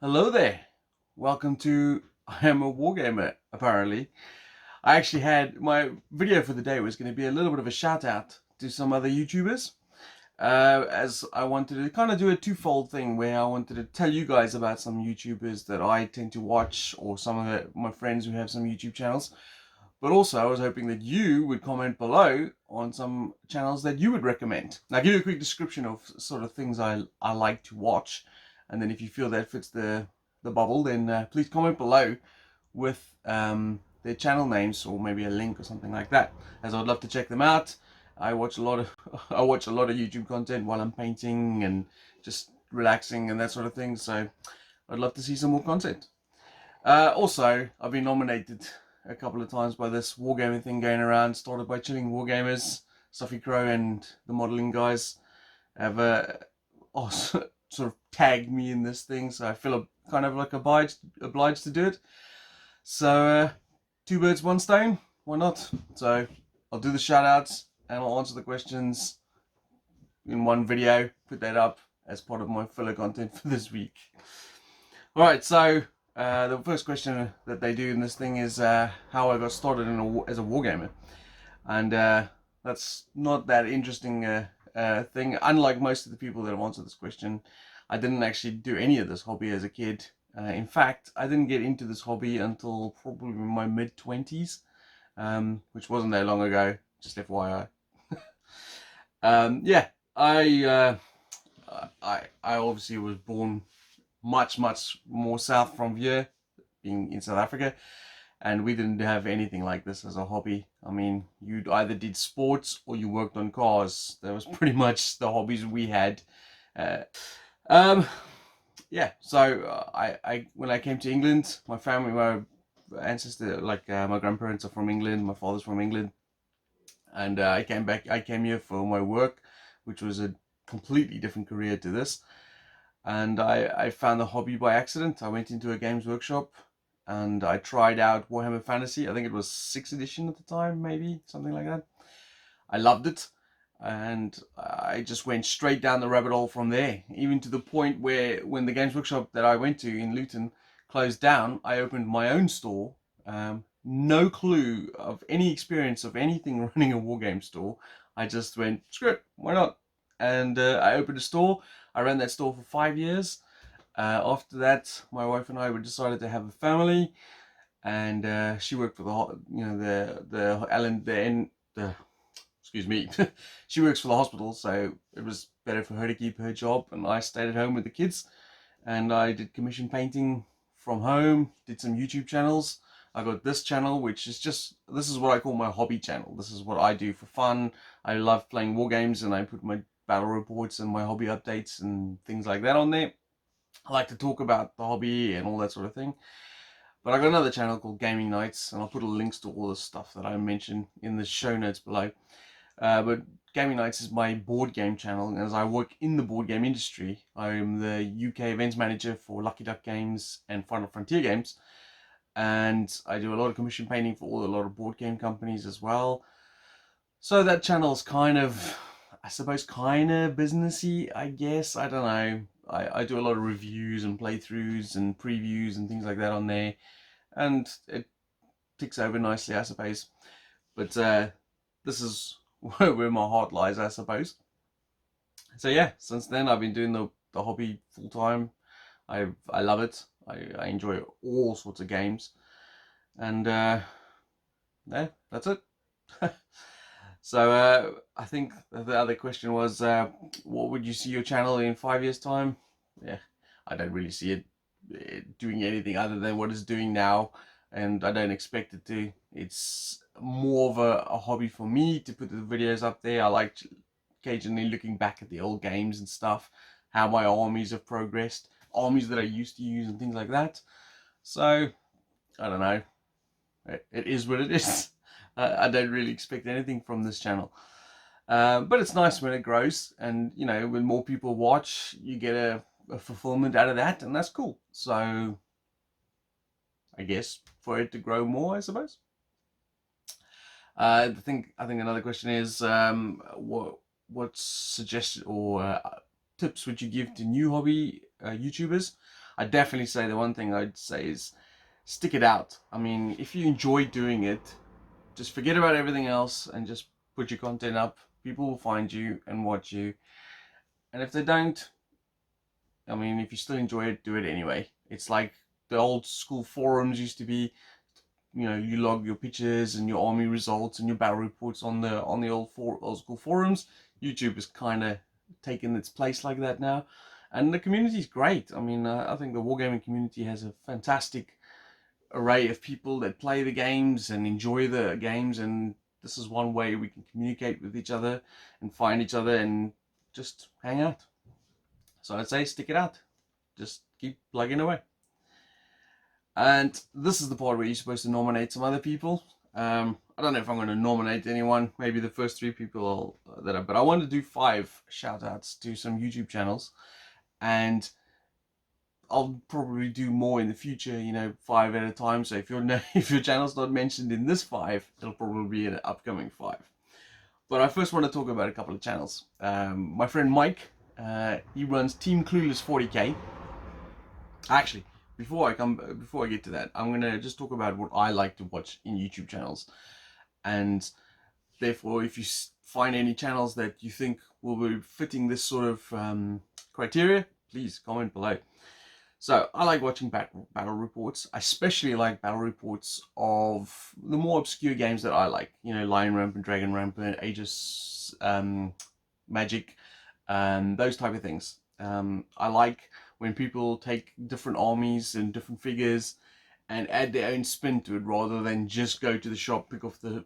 Hello there. Welcome to I am a Wargamer, apparently. I actually had my video for the day was going to be a little bit of a shout out to some other YouTubers. As I wanted to kind of do a twofold thing where I wanted to tell you guys about some YouTubers that I tend to watch or some of my friends who have some YouTube channels. But also I was hoping that you would comment below on some channels that you would recommend. Now I'll give you a quick description of sort of things I like to watch. And then if you feel that fits the bubble, then please comment below with their channel names or maybe a link or something like that, as I'd love to check them out. I watch a lot of I watch a lot of YouTube content while I'm painting and just relaxing and that sort of thing. So I'd love to see some more content. Also, I've been nominated a couple of times by this wargaming thing going around, started by Chilling Wargamers. Scruffy Crow and the modeling guys have also sort of tagged me in this thing, so I feel kind of like obliged to do it. So, two birds, one stone. Why not? So, I'll do the shout outs and I'll answer the questions in one video, put that up as part of my filler content for this week. Alright, so the first question that they do in this thing is how I got started as a wargamer. And that's not that interesting thing. Unlike most of the people that have answered this question, I didn't actually do any of this hobby as a kid. In fact, I didn't get into this hobby until probably my mid-20s, which wasn't that long ago, just FYI. Yeah, I obviously was born much more south from here, being in South Africa, and we didn't have anything like this as a hobby. I mean, you either did sports or you worked on cars. That was pretty much the hobbies we had. Uh, um, yeah, so I when I came to England, my family, my ancestor, like my grandparents are from England, my father's from England, and I came back. I came here for my work, which was a completely different career to this. And I found the hobby by accident. I went into a games workshop and I tried out Warhammer Fantasy. I think it was 6th edition at the time, maybe something like that. I loved it, and I just went straight down the rabbit hole from there, even to the point where when the games workshop that I went to in Luton closed down, I opened my own store. No clue of any experience of anything running a wargame store. I just went, screw it, why not? And I opened a store. I ran that store for 5 years. After that, my wife and I decided to have a family, and she worked for the excuse me, she works for the hospital, so it was better for her to keep her job, and I stayed at home with the kids, and I did commission painting from home, did some YouTube channels. I got this channel, which is this is what I call my hobby channel. This is what I do for fun. I love playing war games, and I put my battle reports and my hobby updates and things like that on there. I like to talk about the hobby and all that sort of thing. But I got another channel called Gaming Nights, and I'll put links to all the stuff that I mentioned in the show notes below. But Gaming Nights is my board game channel, and as I work in the board game industry, I'm the UK events manager for Lucky Duck Games and Final Frontier Games, and I do a lot of commission painting for a lot of board game companies as well. So that channel's kind of, I suppose, kind of businessy, I guess. I don't know. I do a lot of reviews and playthroughs and previews and things like that on there, and it ticks over nicely, I suppose. But this is where my heart lies, I suppose. So yeah, since then I've been doing the hobby full time. I love it. I enjoy all sorts of games, and yeah, that's it. So I think the other question was, what would you see your channel in 5 years' time? Yeah, I don't really see it doing anything other than what it's doing now, and I don't expect it to. It's more of a hobby for me to put the videos up there. I like occasionally looking back at the old games and stuff, how my armies have progressed, armies that I used to use and things like that. So, I don't know. It is what it is. I don't really expect anything from this channel. But it's nice when it grows, and you know, when more people watch, you get a fulfillment out of that, and that's cool. So I guess for it to grow more, I suppose. I think another question is, what suggestion or tips would you give to new hobby YouTubers? I definitely say the one thing I'd say is stick it out. I mean, if you enjoy doing it, just forget about everything else and just put your content up. People will find you and watch you. And if they don't, I mean, if you still enjoy it, do it anyway. It's like the old school forums used to be. You know, you log your pictures and your army results and your battle reports on the old school forums. YouTube has kind of taken its place like that now, and the community is great. I mean, I think the wargaming community has a fantastic array of people that play the games and enjoy the games, and this is one way we can communicate with each other and find each other and just hang out. So I'd say stick it out, just keep plugging away. And this is the part where you're supposed to nominate some other people. I don't know if I'm going to nominate anyone. Maybe the first 3 people but I want to do 5 shout outs to some YouTube channels, and I'll probably do more in the future. You know, 5 at a time. So if if your channel's not mentioned in this 5, it'll probably be in an upcoming 5. But I first want to talk about a couple of channels. My friend Mike, he runs Team Clueless 40k. Actually, before I get to that, I'm gonna just talk about what I like to watch in YouTube channels, and therefore, if you find any channels that you think will be fitting this sort of criteria, please comment below. So I like watching battle reports. I especially like battle reports of the more obscure games that I like. You know, Lion Rampant, Dragon Rampant, Aegis, Magic, those type of things. I like when people take different armies and different figures and add their own spin to it, rather than just go to the shop, pick off the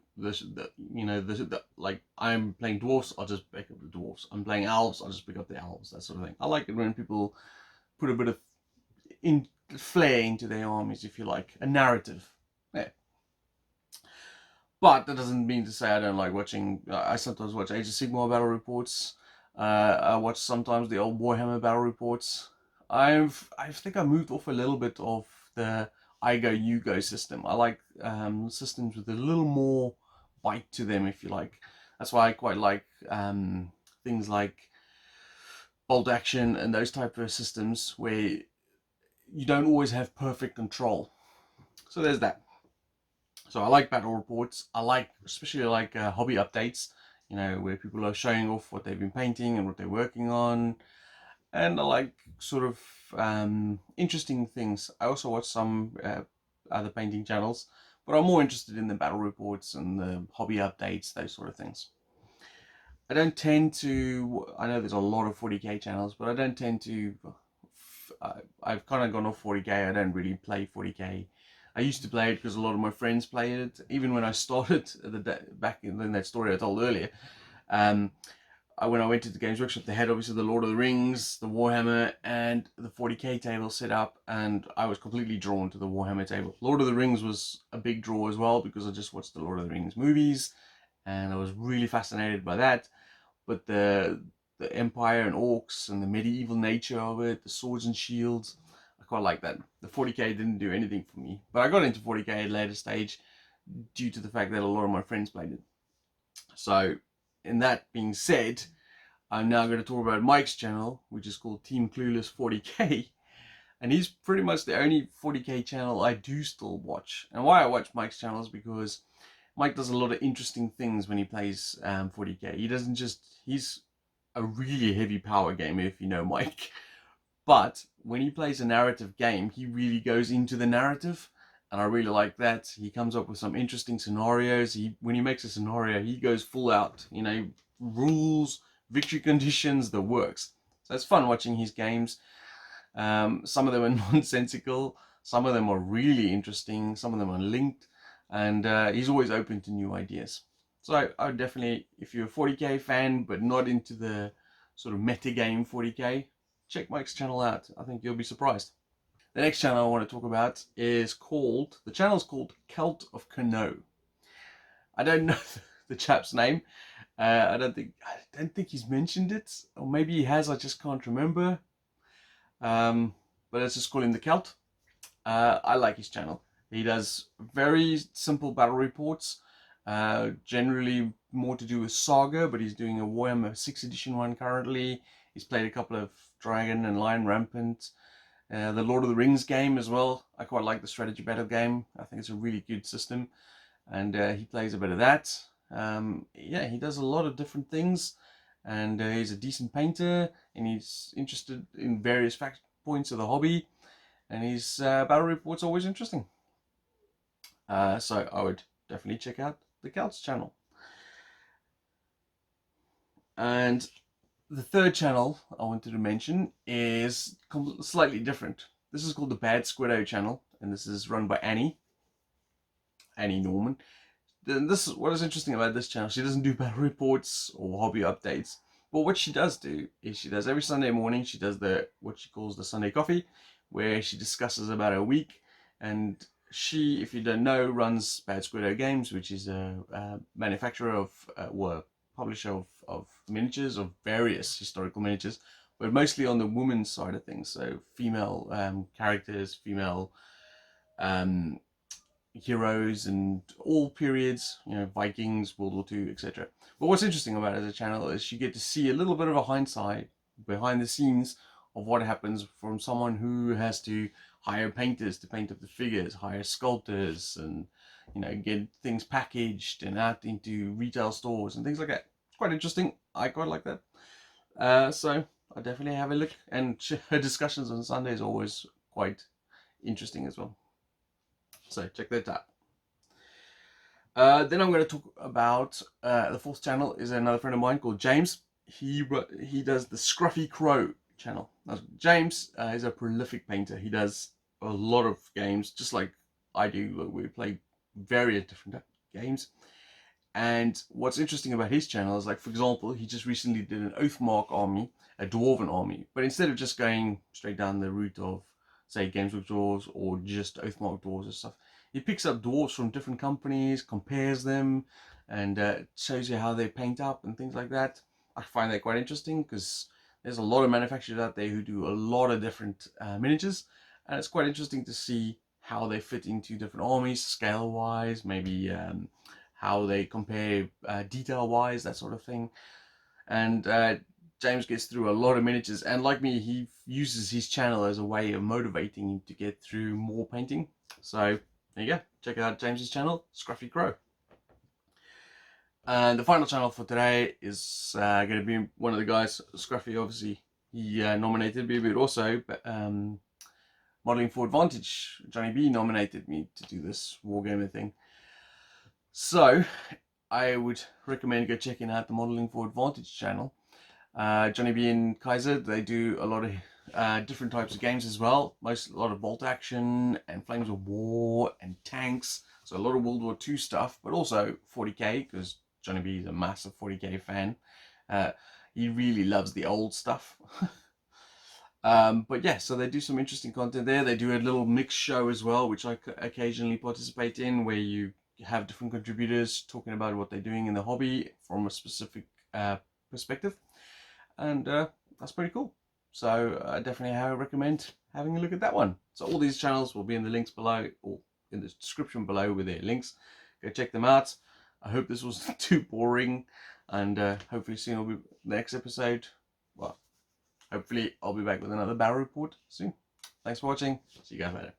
like, I'm playing dwarfs, I'll just pick up the dwarfs. I'm playing elves, I'll just pick up the elves, that sort of thing. I like it when people put a bit of flair into their armies, if you like, a narrative. Yeah. But that doesn't mean to say I don't like watching. I sometimes watch Age of Sigmar battle reports. I watch sometimes the old Warhammer battle reports. I think I moved off a little bit of the I go you go system. I like systems with a little more bite to them, if you like. That's why I quite like things like bolt action and those type of systems where you don't always have perfect control. So there's that. So I like battle reports. I like, especially like hobby updates, you know, where people are showing off what they've been painting and what they're working on. And I like sort of interesting things. I also watch some other painting channels, but I'm more interested in the battle reports and the hobby updates, those sort of things. I don't tend to, I know there's a lot of 40k channels, but I don't tend to, I've kind of gone off 40k. I don't really play 40k. I used to play it because a lot of my friends played it. Even when I started back in that story I told earlier, when I went to the Games Workshop, they had obviously the Lord of the Rings, the Warhammer, and the 40k table set up, and I was completely drawn to the Warhammer table. Lord of the Rings was a big draw as well, because I just watched the Lord of the Rings movies, and I was really fascinated by that. But the Empire and Orcs and the medieval nature of it, the swords and shields, I quite like that. The 40k didn't do anything for me, but I got into 40k at a later stage due to the fact that a lot of my friends played it. So, in that being said, I'm now going to talk about Mike's channel, which is called Team Clueless 40k, and he's pretty much the only 40k channel I do still watch. And why I watch Mike's channel is because Mike does a lot of interesting things when he plays 40k. He doesn't just, he's a really heavy power gamer, if you know Mike. But when he plays a narrative game, he really goes into the narrative, and I really like that. He comes up with some interesting scenarios. When he makes a scenario, he goes full out, you know, rules, victory conditions, the works. So it's fun watching his games. Some of them are nonsensical, some of them are really interesting, some of them are linked, and he's always open to new ideas. So I would definitely, if you're a 40k fan but not into the sort of meta game 40k, check Mike's channel out. I think you'll be surprised. The next channel I want to talk about is the channel's called Cult of Cano. I don't know the chap's name. I don't think he's mentioned it, or maybe he has, I just can't remember. But let's just call him the Celt. I like his channel. He does very simple battle reports, generally more to do with Saga, but he's doing a Warhammer 6th edition one currently. He's played a couple of Dragon and Lion Rampant, The Lord of the Rings game as well. I quite like the strategy battle game. I think it's a really good system, and he plays a bit of that. Yeah, he does a lot of different things, and he's a decent painter, and he's interested in various points of the hobby, and his battle report's always interesting. So I would definitely check out the Celts channel. And the third channel I wanted to mention is slightly different. This is called the Bad Squiddo channel, and this is run by Annie Norman. What is interesting about this channel, she doesn't do battle reports or hobby updates, but what she does do is she does every Sunday morning, she does what she calls the Sunday coffee, where she discusses about her week. And she, if you don't know, runs Bad Squiddo Games, which is a manufacturer of publisher of miniatures, of various historical miniatures, but mostly on the women's side of things. So female characters, female heroes, and all periods, Vikings, World War II, etc. But what's interesting about it as a channel is you get to see a little bit of a hindsight, behind the scenes, of what happens from someone who has to hire painters to paint up the figures, hire sculptors, and get things packaged and out into retail stores and things like that. It's quite interesting. I quite like that. So I definitely have a look, and her discussions on Sunday is always quite interesting as well. So check that out. Then I'm going to talk about the fourth channel. Is another friend of mine called James. He does the Scruffy Crow channel. Now, James is a prolific painter. He does a lot of games, just like I do. We play various different games. And what's interesting about his channel is, like, for example, he just recently did an Oathmark army, a Dwarven army. But instead of just going straight down the route of, say, Games with Dwarves or just Oathmark Dwarves and stuff, he picks up dwarves from different companies, compares them, and shows you how they paint up and things like that. I find that quite interesting because there's a lot of manufacturers out there who do a lot of different miniatures, and it's quite interesting to see how they fit into different armies, scale-wise, maybe how they compare detail-wise, that sort of thing. And James gets through a lot of miniatures, and like me, he uses his channel as a way of motivating him to get through more painting. So there you go, check out James's channel, Scruffy Crow. And the final channel for today is going to be one of the guys, Scruffy. Obviously he nominated me, but also Modeling for Advantage, Johnny B nominated me to do this Wargamer thing. So I would recommend go checking out the Modeling for Advantage channel. Johnny B and Kaiser, they do a lot of different types of games as well. A lot of bolt action and Flames of War and tanks. So a lot of World War II stuff, but also 40k, because Johnny B is a massive 40k fan. He really loves the old stuff. But yeah, so they do some interesting content there. They do a little mix show as well, which I occasionally participate in, where you have different contributors talking about what they're doing in the hobby from a specific perspective. And that's pretty cool. So I definitely recommend having a look at that one. So all these channels will be in the links below, or in the description below with their links. Go check them out. I hope this wasn't too boring, and hopefully soon will be the next episode. Well, hopefully I'll be back with another battle report soon. Thanks for watching. See you guys later.